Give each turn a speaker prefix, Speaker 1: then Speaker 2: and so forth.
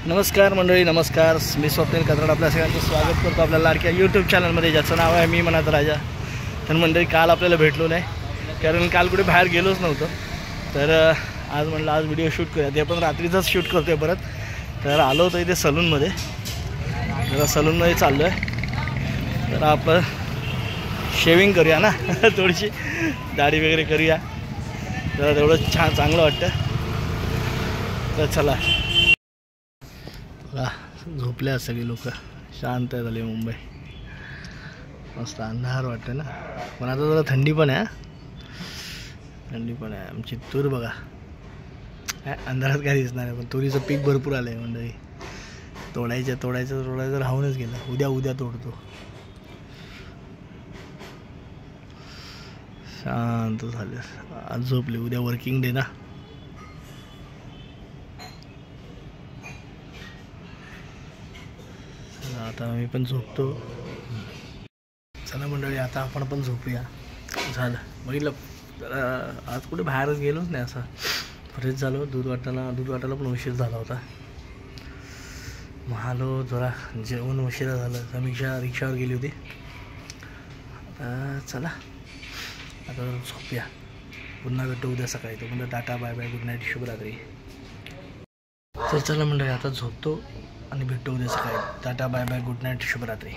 Speaker 1: नमस्कार मंडळी, नमस्कार. मी स्वप्नील कत्राड आपल्या सगळ्यांचं स्वागत करतो आपल्या लाडक्या यूट्यूब चॅनलमध्ये, ज्याचं नाव आहे मी मनात राजा. तर मंडळी, काल आपल्याला भेटलो नाही कारण काल कुठे बाहेर गेलोच नव्हतं. तर आज म्हणलं आज व्हिडिओ शूट करूया. ते पण रात्रीचाच शूट करतो आहे परत. तर आलो होतो इथे सलूनमध्ये, जरा सलूनमध्ये चाललो आहे. तर आपण शेविंग करूया ना थोडीशी दाढी वगैरे करूया, जरा तेवढं छान चांगलं वाटतं. तर चला. झोपल्या सगळी लोक, शांत झाली मुंबई. मस्त अंधार वाटतं ना, पण आता जरा थंडी पण आहे. थंडी पण आहे. आमची तूर बघा, अंधारात काय दिसणार आहे, पण तुरीचं पीक भरपूर आलं आहे मंडळी. तोडायचं राहूनच गेलं. उद्या तोडतो. शांत झालं. आज झोपले, उद्या वर्किंग डे ना. आता मी पण झोपतो. चला मंडळी, आता आपण पण झोपूया. झालं बघितलं, आज कुठे बाहेरच गेलोच नाही. असं फ्रेश झालो. दूध वाटायला पण उशीर झाला होता. मग आलो, जरा जेवण उशिरा झालं. समीक्षा रिक्षावर गेली होती. आता चला, आता झोपूया. पुन्हा भेटू उद्या सकाळी. तो म्हणजे tata, bye bye, good night, शुभरात्री. तर चला मंडळी, आता झोपतो आणि भेटतो उद्या सकाळी. Tata, bye bye, good night, शुभरात्री.